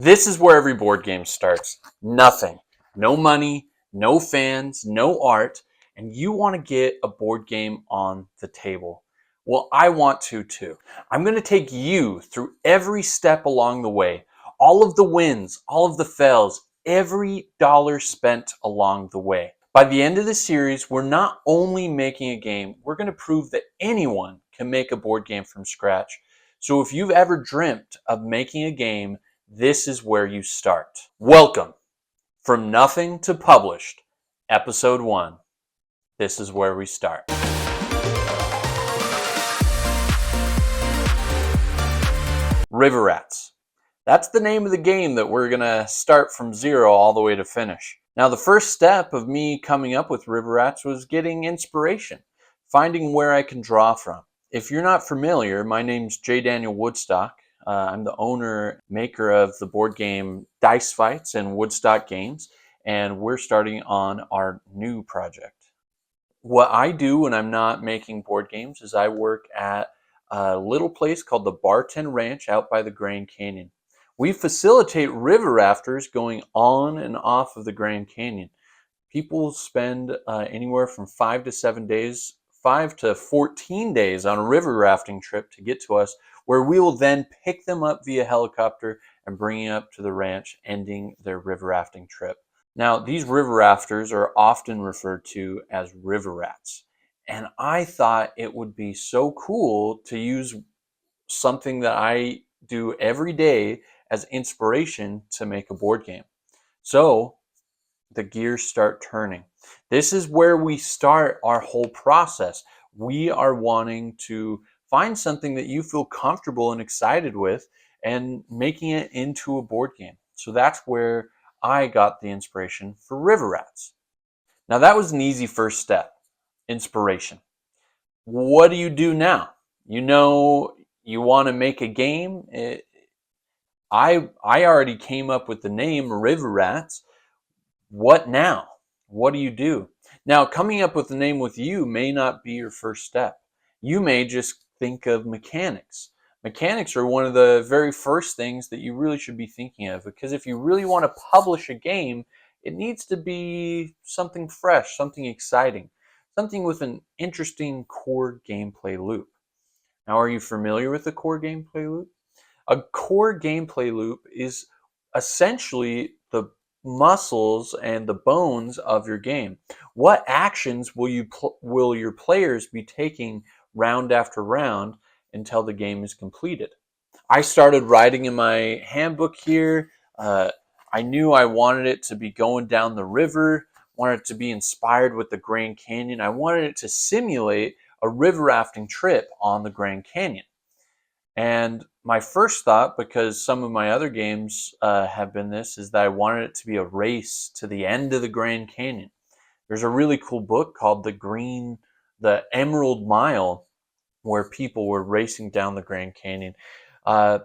This is where every board game starts. Nothing. No money, no fans, no art, and you want to get a board game on the table. Well, I want to too. I'm going to take you through every step along the way, all of the wins, all of the fails, every dollar spent along the way. By the end of the series, we're not only making a game, we're going to prove that anyone can make a board game from scratch. So if you've ever dreamt of making a game, this is where you start. Welcome from nothing to published, episode 1. This is where we start. River Rats. That's the name of the game that we're going to start from zero all the way to finish. Now, the first step of me coming up with River Rats was getting inspiration, finding where I can draw from. If you're not familiar, my name's J. Daniel Woodstock. I'm the owner, maker of the board game Dice Fights and Woodstock Games, and we're starting on our new project. What I do when I'm not making board games is I work at a little place called the Barton Ranch out by the Grand Canyon. We facilitate river rafters going on and off of the Grand Canyon. People spend anywhere from 5 to 7 days, 5 to 14 days on a river rafting trip to get to us, where we will then pick them up via helicopter and bring them up to the ranch, ending their river rafting trip. Now, these river rafters are often referred to as river rats. And I thought it would be so cool to use something that I do every day as inspiration to make a board game. So the gears start turning. This is where we start our whole process. We are wanting to find something that you feel comfortable and excited with and making it into a board game. So that's where I got the inspiration for River Rats. Now, that was an easy first step, inspiration. What do you do now? You know, you want to make a game. I already came up with the name River Rats. What now? What do you do? Now, coming up with a name with you may not be your first step. You may just think of mechanics. Mechanics are one of the very first things that you really should be thinking of, because if you really want to publish a game, it needs to be something fresh, something exciting, something with an interesting core gameplay loop. Now, are you familiar with the core gameplay loop? A core gameplay loop is essentially the muscles and the bones of your game. What actions will your players be taking round after round until the game is completed? I started writing in my handbook here. I knew I wanted it to be going down the river, wanted it to be inspired with the Grand Canyon. I wanted it to simulate a river rafting trip on the Grand Canyon. And my first thought, because some of my other games have been this, is that I wanted it to be a race to the end of the Grand Canyon. There's a really cool book called the Emerald Mile, where people were racing down the Grand Canyon. And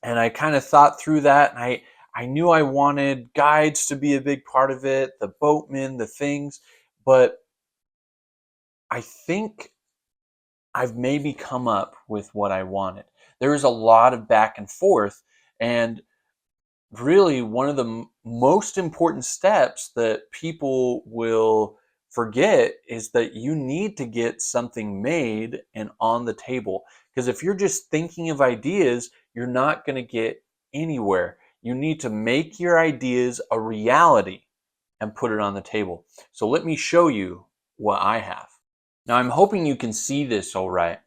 I kind of thought through that, and I knew I wanted guides to be a big part of it, the boatmen, the things, but I think I've maybe come up with what I wanted. There is a lot of back and forth, and really one of the most important steps that people will forget is that you need to get something made and on the table. Because if you're just thinking of ideas, you're not going to get anywhere. You need to make your ideas a reality and put it on the table. So let me show you what I have. Now, I'm hoping you can see this all right.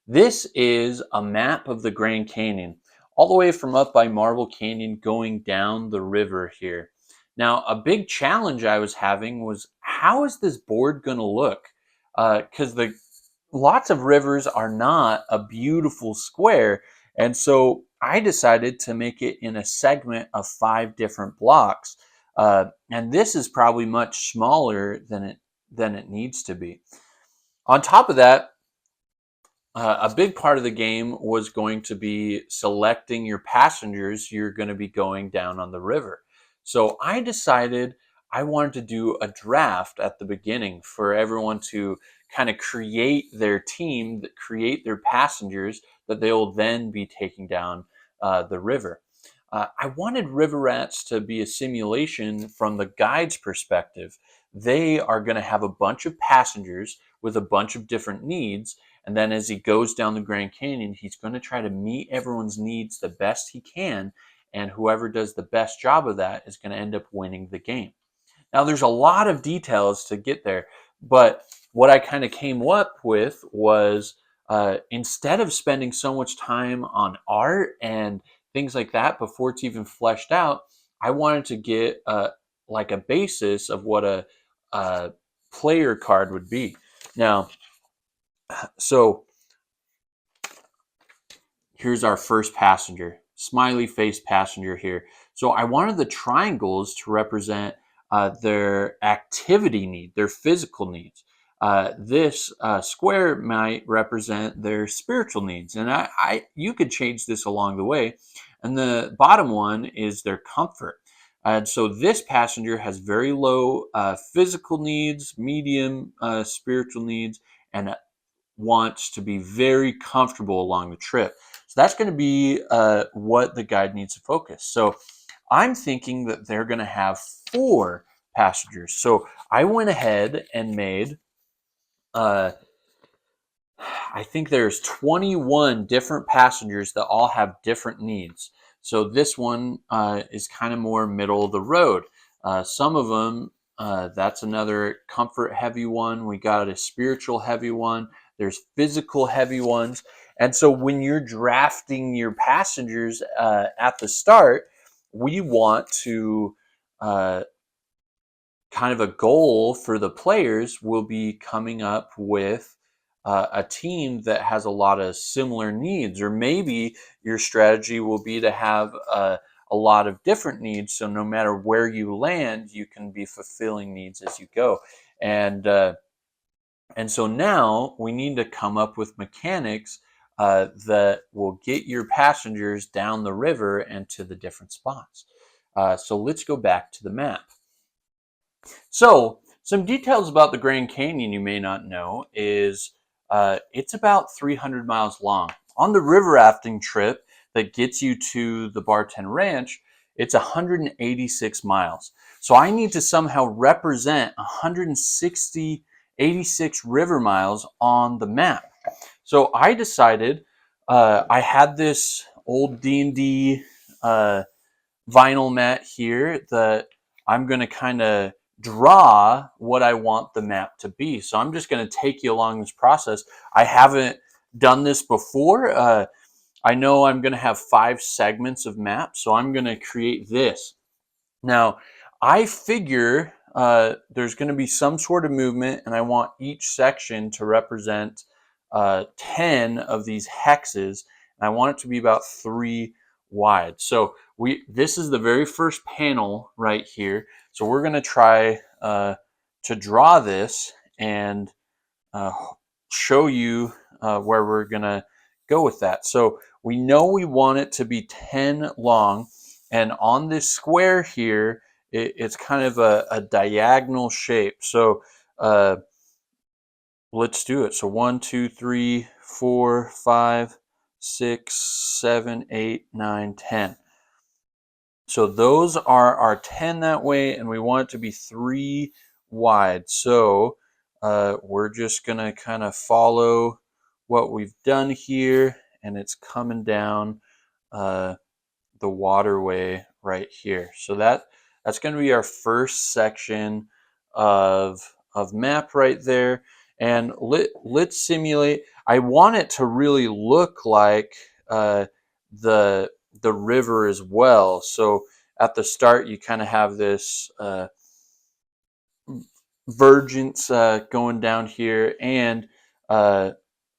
This is a map of the Grand Canyon, all the way from up by Marble Canyon going down the river here. Now, a big challenge I was having was, how is this board going to look? Because lots of rivers are not a beautiful square, and so I decided to make it in a segment of 5 different blocks. And this is probably much smaller than it needs to be. On top of that, a big part of the game was going to be selecting your passengers you're going to be going down on the river. So I decided I wanted to do a draft at the beginning for everyone to kind of create their team, create their passengers that they will then be taking down the river. I wanted River Rats to be a simulation from the guide's perspective. They are going to have a bunch of passengers with a bunch of different needs. And then as he goes down the Grand Canyon, he's going to try to meet everyone's needs the best he can. And whoever does the best job of that is going to end up winning the game. Now, there's a lot of details to get there, but what I kind of came up with was instead of spending so much time on art and things like that before it's even fleshed out, I wanted to get like a basis of what a player card would be. Now, so here's our first passenger, smiley face passenger here. So I wanted the triangles to represent their activity need, their physical needs. This square might represent their spiritual needs, and you could change this along the way. And the bottom one is their comfort. And so this passenger has very low physical needs, medium spiritual needs, and wants to be very comfortable along the trip. So that's going to be what the guide needs to focus. So I'm thinking that they're going to have 4 passengers. So I went ahead and made, I think there's 21 different passengers that all have different needs. So this one is kind of more middle of the road. Some of them, that's another comfort heavy one. We got a spiritual heavy one. There's physical heavy ones. And so when you're drafting your passengers at the start, we want to kind of a goal for the players will be coming up with a team that has a lot of similar needs, or maybe your strategy will be to have a lot of different needs. So no matter where you land, you can be fulfilling needs as you go. And so now we need to come up with mechanics that will get your passengers down the river and to the different spots. So let's go back to the map. So some details about the Grand Canyon you may not know is it's about 300 miles long. On the river rafting trip that gets you to the Barton Ranch, it's 186 miles. So I need to somehow represent 86 river miles on the map. So I decided I had this old D&D vinyl mat here that I'm going to kind of draw what I want the map to be. So I'm just going to take you along this process. I haven't done this before. I know I'm going to have 5 segments of map, so I'm going to create this. Now, I figure there's going to be some sort of movement, and I want each section to represent 10 of these hexes, and I want it to be about 3 wide. So this is the very first panel right here. So we're going to try to draw this and show you where we're going to go with that. So we know we want it to be 10 long, and on this square here, it's kind of a diagonal shape. So let's do it. So 1, 2, 3, 4, 5, 6, 7, 8, 9, 10. So those are our 10 that way, and we want it to be 3 wide. So we're just going to kind of follow what we've done here, and it's coming down the waterway right here. So that's going to be our first section of map right there. And let's simulate. I want it to really look like the river as well. So at the start, you kind of have this vergence going down here, and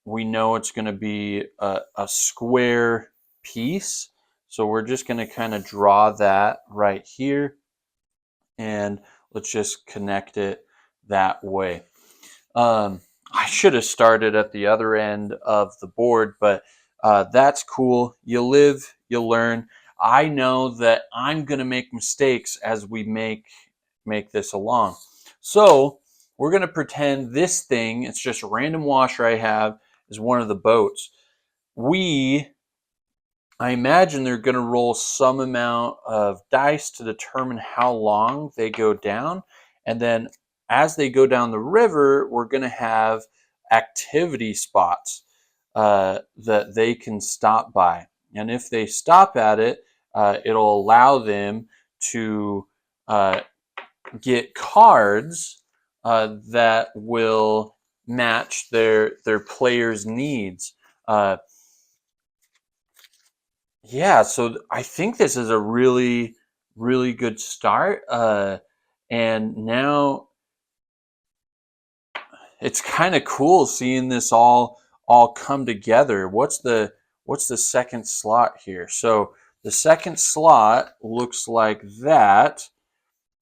we know it's going to be a square piece. So we're just going to kind of draw that right here, and let's just connect it that way. I should have started at the other end of the board, but that's cool. You live, you learn. I know that I'm going to make mistakes as we make this along. So we're going to pretend this thing, it's just a random washer I have, is one of the boats. We I imagine they're going to roll some amount of dice to determine how long they go down. And then as they go down the river, we're going to have activity spots that they can stop by. And if they stop at it, it'll allow them to uh, get cards that will match their players' needs. Uh, yeah, so I think this is a really, really good start. And now it's kind of cool seeing this all come together. What's the second slot here? So the second slot looks like that.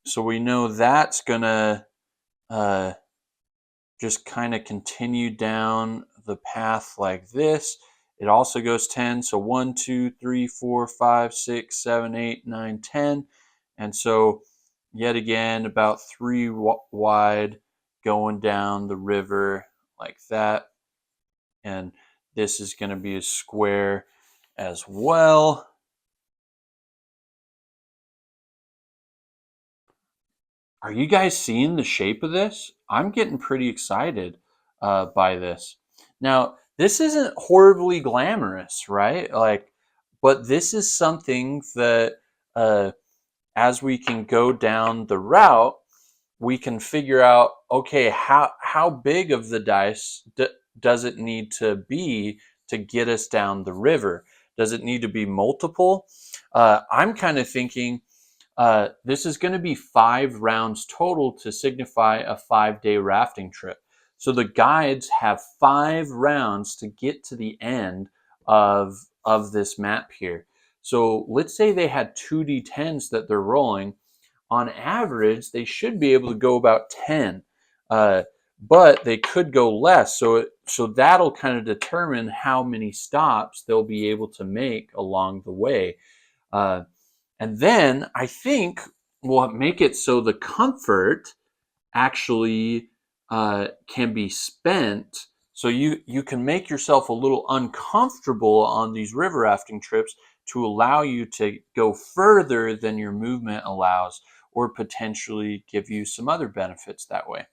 So we know that's gonna uh, just kind of continue down the path like this. It also goes 10. So 1, 2, 3, 4, 5, 6, 7, 8, 9, 10. And so yet again, about 3 wide going down the river like that. And this is going to be a square as well. Are you guys seeing the shape of this? I'm getting pretty excited by this. Now, this isn't horribly glamorous, right? But this is something that uh, as we can go down the route, we can figure out, okay, how big of the dice does it need to be to get us down the river? Does it need to be multiple? I'm kind of thinking this is going to be 5 rounds total to signify a 5-day rafting trip. So the guides have 5 rounds to get to the end of this map here. So let's say they had 2d10s that they're rolling. On average, they should be able to go about 10, uh, but they could go less. So that'll kind of determine how many stops they'll be able to make along the way. Uh, and then I think we'll make it so the comfort actually can be spent. So you can make yourself a little uncomfortable on these river rafting trips to allow you to go further than your movement allows, or potentially give you some other benefits that way.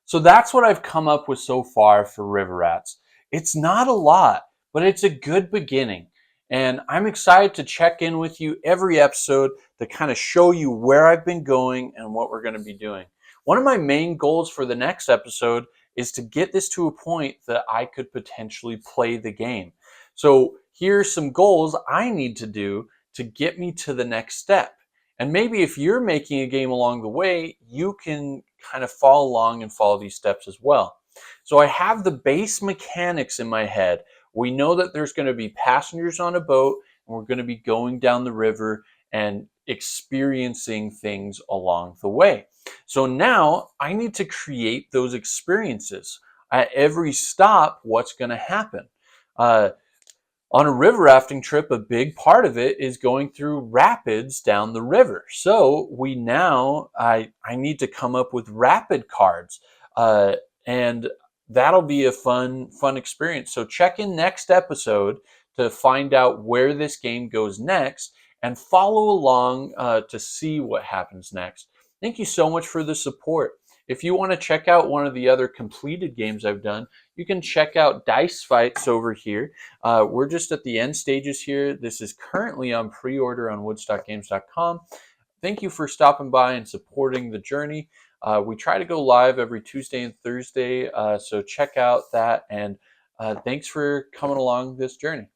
So that's what I've come up with so far for river rats. It's not a lot, but it's a good beginning. And I'm excited to check in with you every episode to kind of show you where I've been going and what we're going to be doing. One of my main goals for the next episode is to get this to a point that I could potentially play the game. So here's some goals I need to do to get me to the next step. And maybe if you're making a game along the way, you can kind of follow along and follow these steps as well. So I have the base mechanics in my head. We know that there's going to be passengers on a boat, and we're going to be going down the river and experiencing things along the way. So now I need to create those experiences. At every stop, what's going to happen? Uh, on a river rafting trip, a big part of it is going through rapids down the river. So I need to come up with rapid cards, and that'll be a fun experience. So check in next episode to find out where this game goes next, and follow along to see what happens next. Thank you so much for the support. If you want to check out one of the other completed games I've done, you can check out Dice Fights over here. We're just at the end stages here. This is currently on pre-order on woodstockgames.com. Thank you for stopping by and supporting the journey. We try to go live every Tuesday and Thursday, so check out that. And thanks for coming along this journey.